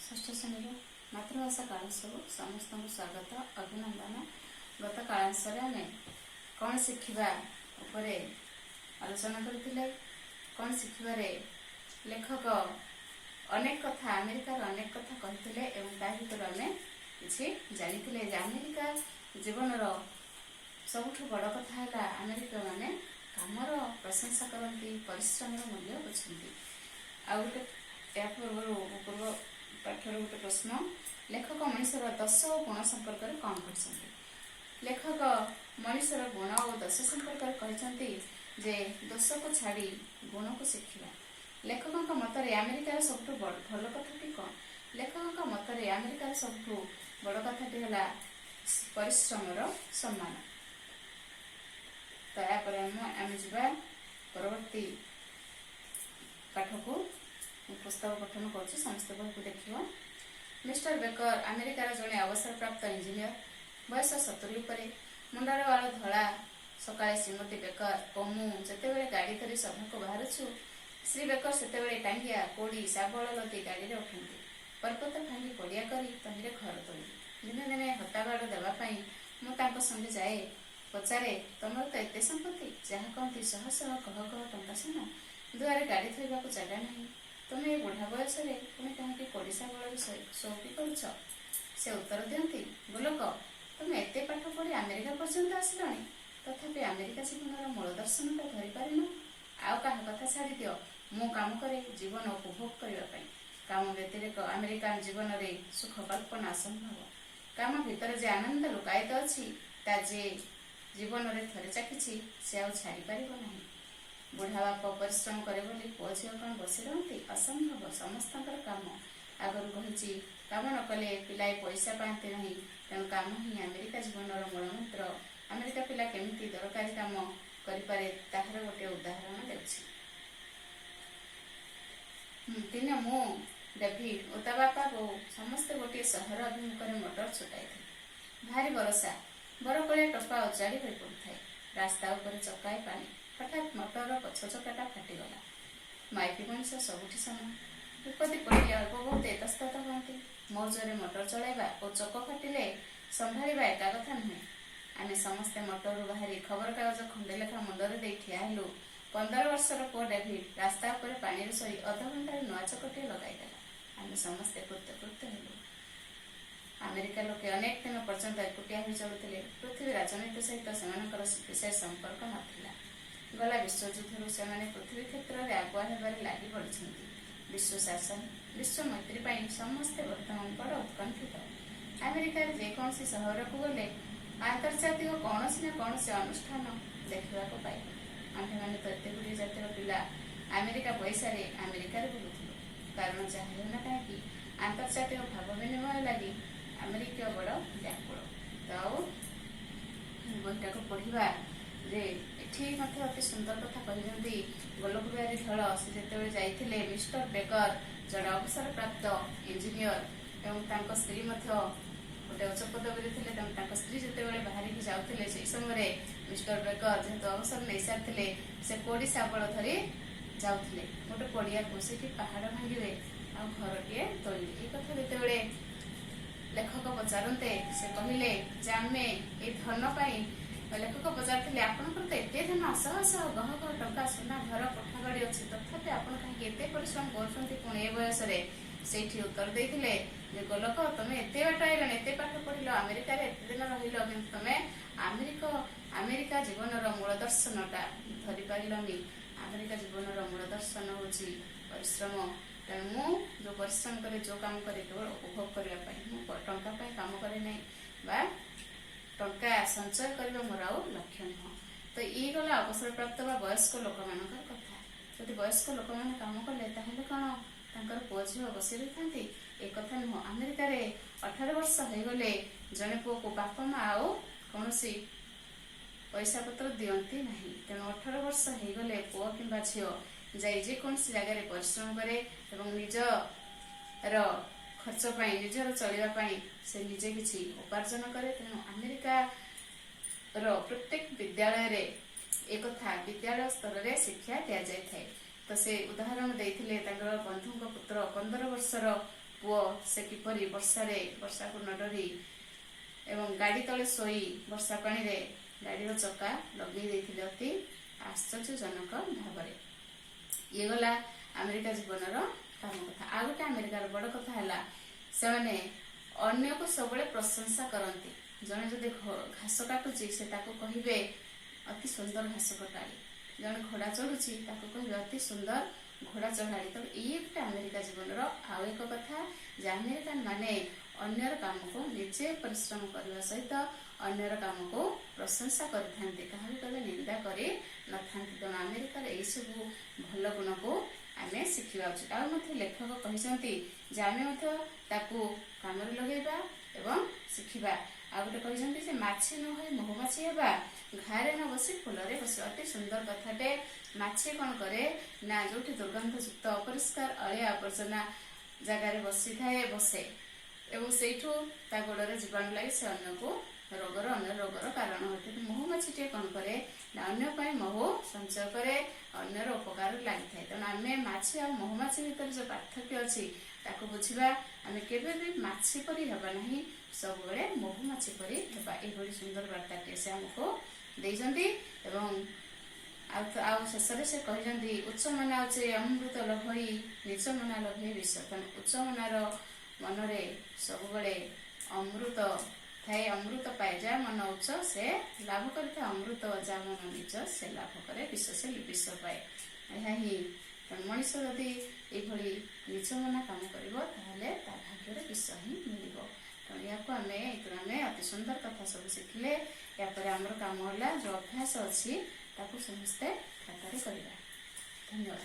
ଷଷ୍ଠ ଶ୍ରେଣୀର ମାତୃଭାଷା କାଳାଂଶକୁ ସମସ୍ତଙ୍କୁ ସ୍ୱାଗତ ଅଭିନନ୍ଦନ। ଗତ କାଳାଂଶରେ ଆମେ କ'ଣ ଶିଖିବା ଉପରେ ଆଲୋଚନା କରିଥିଲେ। କ'ଣ ଶିଖିବାରେ ଲେଖକ ଅନେକ କଥା ଆମେରିକାର ଅନେକ କଥା କହିଥିଲେ ଏବଂ ତା ଭିତରୁ ଆମେ କିଛି ଜାଣିଥିଲେ ଯେ ଆମେରିକା ଜୀବନର ସବୁଠୁ ବଡ଼ କଥା ହେଲା ଆମେରିକାମାନେ କାମର ପ୍ରଶଂସା କରନ୍ତି, ପରିଶ୍ରମର ମୂଲ୍ୟ ବୁଝନ୍ତି। ଆଉ ଗୋଟେ ଏହା ପୂର୍ବରୁ ପୂର୍ବ ପାଠର ଗୋଟେ ପ୍ରଶ୍ନ, ଲେଖକ ମଣିଷର ଦୋଷ ଓ ଗୁଣ ସମ୍ପର୍କରେ କ'ଣ କହିଛନ୍ତି? ଲେଖକ ମଣିଷର ଗୁଣ ଓ ଦୋଷ ସମ୍ପର୍କରେ କହିଛନ୍ତି ଯେ ଦୋଷକୁ ଛାଡ଼ି ଗୁଣକୁ ଶିଖିବା। ଲେଖକଙ୍କ ମତରେ ଆମେରିକାର ସବୁଠୁ ଭଲ କଥାଟି କ'ଣ? ଲେଖକଙ୍କ ମତରେ ଆମେରିକାର ସବୁଠୁ ବଡ଼ କଥାଟି ହେଲା ପରିଶ୍ରମର ସମ୍ମାନ। ତାପରେ ଆମେ ଯିବା ପରବର୍ତ୍ତୀ ପାଠକୁ। ପୁସ୍ତକ ପଠନ କରୁଛି, ସମସ୍ତେ ବହିକୁ ଦେଖିବ। ମିଷ୍ଟର ବେକର ଆମେରିକାର ଜଣେ ଅବସରପ୍ରାପ୍ତ ଇଞ୍ଜିନିୟର, ବୟସ 70 ଉପରେ, ମୁଣ୍ଡର ବାଳ ଧଳା। ସକାଳେ ଶ୍ରୀମତୀ ବେକର ଓ ମୁଁ ଯେତେବେଳେ ଗାଡ଼ି ଧରି ସଭାକୁ ବାହାରୁଛୁ, ଶ୍ରୀ ବେକର ସେତେବେଳେ ଟାଙ୍ଗିଆ, କୋଡ଼ି, ଶାବଳ ଲଦି ଗାଡ଼ିରେ ଉଠନ୍ତି। ପର୍ବତ ଭାଙ୍ଗି ପଡ଼ିଆ କରି ତହିଁରେ ଘର ତୋଳିବି। ଦିନେ ଦିନେ ହତାବାଡ଼ ଦେବା ପାଇଁ ମୁଁ ତାଙ୍କ ସଙ୍ଗେ ଯାଏ। ପଚାରେ, ତମର ତ ଏତେ ସମ୍ପତ୍ତି, ଯାହା କହନ୍ତି ଶହ ଶହ କହ କହ ଟଙ୍କା ସୁନା, ଦୁଆରେ ଗାଡ଼ି ଥୋଇବାକୁ ଜାଗା ନାହିଁ। ତୁମେ ଏ ବୁଢ଼ା ବୟସରେ ପୁଣି କାହିଁକି କୋଡ଼ି ଶାବଳରେ ସଉକି କରୁଛ? ସେ ଉତ୍ତର ଦିଅନ୍ତି, ଗୋଲକ, ତୁମେ ଏତେ ପାଠ ପଢ଼ି ଆମେରିକା ପର୍ଯ୍ୟନ୍ତ ଆସିଲଣି, ତଥାପି ଆମେରିକା ଜୀବନର ମୂଳ ଦର୍ଶନଟା ଧରିପାରିନ। ଆଉ କାହା କଥା ଛାଡ଼ି ଦିଅ, ମୁଁ କାମ କରେ ଜୀବନ ଉପଭୋଗ କରିବା ପାଇଁ। କାମ ବ୍ୟତିରେକ ଆମେରିକାନ ଜୀବନରେ ସୁଖ କଳ୍ପନା ଅସମ୍ଭବ। କାମ ଭିତରେ ଯେ ଆନନ୍ଦ ଲୁକାୟିତ ଅଛି, ତା ଯେ ଜୀବନରେ ଥରେ ଚାଖିଛି, ସେ ଆଉ ଛାଡ଼ିପାରିବ ନାହିଁ। ବୁଢ଼ା ବାପ ପରିଶ୍ରମ କରେ ବୋଲି ପୁଅ ଝିଅ କ'ଣ ବସି ରହନ୍ତି? ଅସମ୍ଭବ। ସମସ୍ତଙ୍କର କାମ। ଆଗରୁ କହିଛି, କାମ ନ କଲେ ପିଲାଏ ପଇସା ପାଆନ୍ତି ନାହିଁ। ତେଣୁ କାମ ହିଁ ଆମେରିକା ଜୀବନର ମୂଳମନ୍ତ୍ର। ଆମେରିକା ପିଲା କେମିତି ଦରକାରୀ କାମ କରିପାରେ ତାହାର ଗୋଟିଏ ଉଦାହରଣ ଦେଉଛି। ଦିନେ ମୁଁ, ଡେଭିଡ୍ ଓ ତା ବାପା ବୋଉ ସମସ୍ତେ ଗୋଟିଏ ସହର ଅଭିମୁଖରେ ମୋଟର ଛୁଟାଇଥିଲେ। ଭାରି ବରଷା, ବରକୋଳିଆ ଟୋପା ଅଜାଡ଼ି ହୋଇ ପଡ଼ୁଥାଏ। ରାସ୍ତା ଉପରେ ଚକାଏ ପାଣି। ହଠାତ୍ ମୋଟରର ପଛ ଚକାଟା ଫାଟିଗଲା। ମାଇପି ମଣିଷ ସବୁଠି ସମାନ। ବିପତ୍ତି ପଡ଼ିଲେ ଅଳ୍ପ ବହୁତ ଏତସ୍ତତ ହୁଅନ୍ତି। ମୋ ଜୋରେ ମୋଟର ଚଳାଇବା ଓ ଚକ ଫାଟିଲେ ସମ୍ଭାଳିବା ଏକା କଥା ନୁହେଁ। ଆମେ ସମସ୍ତେ ମୋଟରରୁ ବାହାରି ଖବରକାଗଜ ଖଣ୍ଡେ ଲେଖା ମୁଣ୍ଡରେ ଦେଇ ଠିଆ ହେଲୁ। 15 ବର୍ଷର ପୁଅ ଡେଭିଡ୍ ରାସ୍ତା ଉପରେ ପାଣିରେ ଶୋଇ ଅଧଘଣ୍ଟାରେ ନୂଆ ଚକଟିଏ ଲଗାଇଦେଲା। ଆମେ ସମସ୍ତେ କୃତ୍ୟ ହେଲୁ। ଆମେରିକା ଲୋକେ ଅନେକ ଦିନ ପର୍ଯ୍ୟନ୍ତ ଏକୁଟିଆ ହୋଇ ଚଳୁଥିଲେ। ପୃଥିବୀ ରାଜନୀତି ସହିତ ସେମାନଙ୍କର ବିଶେଷ ସମ୍ପର୍କ ନଥିଲା। ଗଲା ବିଶ୍ୱଯୁଦ୍ଧରୁ ସେମାନେ ପୃଥିବୀ କ୍ଷେତ୍ରରେ ଆଗୁଆ ହେବାରେ ଲାଗି ପଡ଼ିଛନ୍ତି। ବିଶ୍ୱ ଶାସନ, ବିଶ୍ୱ ମୈତ୍ରୀ ପାଇଁ ସମସ୍ତେ ବର୍ତ୍ତମାନ ବଡ଼ ଉତ୍କଣ୍ଠିତ। ଆମେରିକାର ଯେକୌଣସି ସହରକୁ ଗଲେ ଆନ୍ତର୍ଜାତିକ କୌଣସି ନା କୌଣସି ଅନୁଷ୍ଠାନ ଦେଖିବାକୁ ପାଇବେ। ଆମ୍ଭେମାନେ ତ ଏତେଗୁଡ଼ିଏ ଜାତିର ପିଲା ଆମେରିକା ପଇସାରେ ଆମେରିକାରେ ବୁଲୁଥିଲୁ। କାରଣ ଯାହା ହେଉନା କାହିଁକି ଆନ୍ତର୍ଜାତିକ ଭାବ ବିନିମୟ ଲାଗି ଆମେରିକୀୟ ବଡ଼ ବ୍ୟାକୁଳ। ତ ଆଉ ବହିଟାକୁ ପଢ଼ିବା ଯେ ଏଠି ମଧ୍ୟ ଅତି ସୁନ୍ଦର କଥା କହିଛନ୍ତି। ଗୋଲକ ବିହାରୀ ଧଳ ସେ ଯେତେବେଳେ ଯାଇଥିଲେ, ମିଷ୍ଟର ବେକର ଜଣେ ଅବସରପ୍ରାପ୍ତ ଇଞ୍ଜିନିୟର ଏବଂ ତାଙ୍କ ସ୍ତ୍ରୀ ମଧ୍ୟ ଗୋଟେ ଉଚ୍ଚ ପଦବୀରେ ଥିଲେ। ତେଣୁ ତାଙ୍କ ସ୍ତ୍ରୀ ଯେତେବେଳେ ବାହାରିକି ଯାଉଥିଲେ, ସେହି ସମୟରେ ମିଷ୍ଟର ବେକର ଯେହେତୁ ଅବସର ନେଇସାରିଥିଲେ, ସେ କୋଡ଼ି ଶାବଳ ଧରି ଯାଉଥିଲେ ଗୋଟେ ପଡ଼ିଆକୁ। ସେଠି ପାହାଡ଼ ଭାଙ୍ଗିବେ ଆଉ ଘରଟିଏ ତୋଳିବେ। ଏ କଥା ଯେତେବେଳେ ଲେଖକ ପଚାରନ୍ତେ, ସେ କହିଲେ ଯେ ଆମେ ଏଇ ଧନ ପାଇଁ, ଲେଖକ ପଚାରିଥିଲେ ଆପଣଙ୍କର ତ ଏତେ ଧନ, ଶହ ଶହ ଗହ ଗହ ଟଙ୍କା ସୁନା, ଘର, କୋଠା ଗାଡ଼ି ଅଛି, ତଥାପି ଆପଣ କାହିଁକି ଏତେ ପରିଶ୍ରମ କରୁଛନ୍ତି ପୁଣି ଏ ବୟସରେ? ସେଇଠି ଉତ୍ତର ଦେଇଥିଲେ ଯେ ଗୋଲକ, ତମେ ଏତେ ବାଟ ଆଇଲଣି, ଏତେ ପାଠ ପଢ଼ିଲ, ଆମେରିକାରେ ଏତେ ଦିନ ରହିଲ, କିନ୍ତୁ ତମେ ଆମେରିକା ଜୀବନର ମୂଳ ଦର୍ଶନଟା ଧରିପାରିଲନି। ଆମେରିକା ଜୀବନର ମୂଳ ଦର୍ଶନ ହେଉଛି ପରିଶ୍ରମ। ତେଣୁ ମୁଁ ଯେଉଁ ପରିଶ୍ରମ କରେ, ଯେଉଁ କାମ କରେ, କେବଳ ଉପଭୋଗ କରିବା ପାଇଁ। ମୁଁ ଟଙ୍କା ପାଇଁ କାମ କରେ ନାହିଁ ବା ଟଙ୍କା ସଞ୍ଚୟ କରିବା ମୋର ଆଉ ଲକ୍ଷ୍ୟ ନୁହଁ। ତ ଇଏ ଗଲା ଅବସରପ୍ରାପ୍ତ ବା ବୟସ୍କ ଲୋକମାନଙ୍କର କଥା। ଯଦି ବୟସ୍କ ଲୋକମାନେ କାମ କଲେ ତାହେଲେ କ'ଣ ତାଙ୍କର ପୁଅ ଝିଅ ବସି ରହିଥାନ୍ତି? ଏ କଥା ନୁହଁ। ଆମେରିକାରେ 18 ବର୍ଷ ହୋଇଗଲେ ଜଣେ ପୁଅକୁ ବାପା ମା ଆଉ କୌଣସି ପଇସା ପତ୍ର ଦିଅନ୍ତି ନାହିଁ। ତେଣୁ 18 ବର୍ଷ ହୋଇଗଲେ ପୁଅ କିମ୍ବା ଝିଅ ଯାଇ ଯେକୌଣସି ଜାଗାରେ ପରିଶ୍ରମ କରେ ଏବଂ ନିଜର ଖର୍ଚ୍ଚ ପାଇଁ, ନିଜର ଚଳିବା ପାଇଁ ସେ ନିଜେ କିଛି ଉପାର୍ଜନ କରେ। ତେଣୁ ଆମେରିକାର ପ୍ରତ୍ୟେକ ବିଦ୍ୟାଳୟରେ ଏକଥା ବିଦ୍ୟାଳୟ ସ୍ତରରେ ଶିକ୍ଷା ଦିଆଯାଇଥାଏ। ତ ସେ ଉଦାହରଣ ଦେଇଥିଲେ ତାଙ୍କର ବନ୍ଧୁଙ୍କ ପୁତ୍ର 15 ବର୍ଷର ପୁଅ ସେ କିପରି ବର୍ଷାକୁ ନ ଡରି ଏବଂ ଗାଡ଼ି ତଳେ ଶୋଇ ବର୍ଷା ପାଣିରେ ଗାଡ଼ିର ଚକା ଲଗେଇ ଦେଇଥିଲେ ଅତି ଆଶ୍ଚର୍ଯ୍ୟଜନକ ଭାବରେ। ଇଏ ଗଲା ଆମେରିକା ଜୀବନର କାମ କଥା। ଆଉ ଗୋଟେ ଆମେରିକାର ବଡ଼ କଥା ହେଲା ସେମାନେ ଅନ୍ୟକୁ ସବୁବେଳେ ପ୍ରଶଂସା କରନ୍ତି। ଜଣେ ଯଦି ଘାସ କାଟୁଛି ସେ ତାକୁ କହିବେ ଅତି ସୁନ୍ଦର ଘାସ କଟାଳି। ଜଣେ ଘୋଡ଼ା ଚଢ଼ୁଛି ତାକୁ କହିବେ ଅତି ସୁନ୍ଦର ଘୋଡ଼ା ଚଢ଼ାଳି। ତେଣୁ ଇଏ ଗୋଟେ ଆମେରିକା ଜୀବନର ଆଉ ଏକ କଥା ଯେ ଆମେରିକାନ ମାନେ ଅନ୍ୟର କାମକୁ ନିଜେ ପରିଶ୍ରମ କରିବା ସହିତ ଅନ୍ୟର କାମକୁ ପ୍ରଶଂସା କରିଥାନ୍ତି, କାହାକୁ କେବେ ନିନ୍ଦା କରି ନଥାନ୍ତି। ତେଣୁ ଆମେରିକାର ଏଇସବୁ ଭଲ ଗୁଣକୁ ଆମେ ଶିଖିବା ଉଚିତ। ଆଉ ମଧ୍ୟ ଲେଖକ କହିଛନ୍ତି ଯେ ଆମେ ମଧ୍ୟ ତାକୁ କାମରେ ଲଗେଇବା ଏବଂ ଶିଖିବା। ଆଉ ଗୋଟେ କହିଛନ୍ତି ଯେ ମାଛି ନ ହୋଇ ମହୁମାଛି ହେବା, ଘାରେ ନ ବସି ଫୁଲରେ ବସିବା। ଅତି ସୁନ୍ଦର କଥାଟେ। ମାଛି କ'ଣ କରେ ନା ଯୋଉଠି ଦୁର୍ଗନ୍ଧଯୁକ୍ତ ଅପରିଷ୍କାର ଅଳିଆ ଆବର୍ଜନା ଜାଗାରେ ବସେ ଏବଂ ସେଇଠୁ ତା ଗୋଡ଼ରେ ଜୀବାଣୁ ଲାଗି ସେ ଅନ୍ୟ ରୋଗର କାରଣ ହୋଇଥାଏ। ମହୁମାଛିଟିଏ କ'ଣ କରେ ନା ଅନ୍ୟ ପାଇଁ ମହୁ ସଞ୍ଚୟ କରି ଅନ୍ୟର ଉପକାରରେ ଲାଗିଥାଏ। ତେଣୁ ଆମେ ମାଛି ଆଉ ମହୁମାଛି ଭିତରେ ଯେଉଁ ପାର୍ଥକ୍ୟ ଅଛି ତାକୁ ବୁଝିବା। ଆମେ କେବେ ବି ମାଛି ପରି ହେବା ନାହିଁ, ସବୁବେଳେ ମହୁମାଛି ପରି ହେବା। ଏଭଳି ସୁନ୍ଦର ବାର୍ତ୍ତାଟିଏ ସେ ଆମକୁ ଦେଇଛନ୍ତି। ଏବଂ ଆଉ ଶେଷରେ ସେ କହିଛନ୍ତି ଉଚ୍ଚ ମନା ଅଛି ଅମୃତ ଲୋଭଇ ନିଜ ମନା ଲୋଭେ ବିଷ। ତେଣୁ ଉଚ୍ଚ ମନାର ମନରେ ସବୁବେଳେ ଅମୃତ ଥାଏ, ଅମୃତ ପାଏ। ଯାହା ମନ ଉଚ୍ଚ ସେ ଲାଭ କରିଥାଏ ଅମୃତ, ଯାହା ମନ ନିଜ ସେ ଲାଭ କରେ ବିଷ, ସେ ବିଷ ପାଏ। ଏହା ହିଁ ମଣିଷ ଯଦି ଏଇଭଳି ନିଜ ମନା କାମ କରିବ ତାହେଲେ ତା ଭାଗ୍ୟରେ ବିଷ ହିଁ ମିଳିବ। ତେଣୁ ଏହାକୁ ଆମେ ଅତି ସୁନ୍ଦର କଥା ସବୁ ଶିଖିଲେ। ଏହାପରେ ଆମର କାମ ହେଲା ଯେଉଁ ଅଭ୍ୟାସ ଅଛି ତାକୁ ସମସ୍ତେ ଖାତାରେ କରିବା। ଧନ୍ୟବାଦ।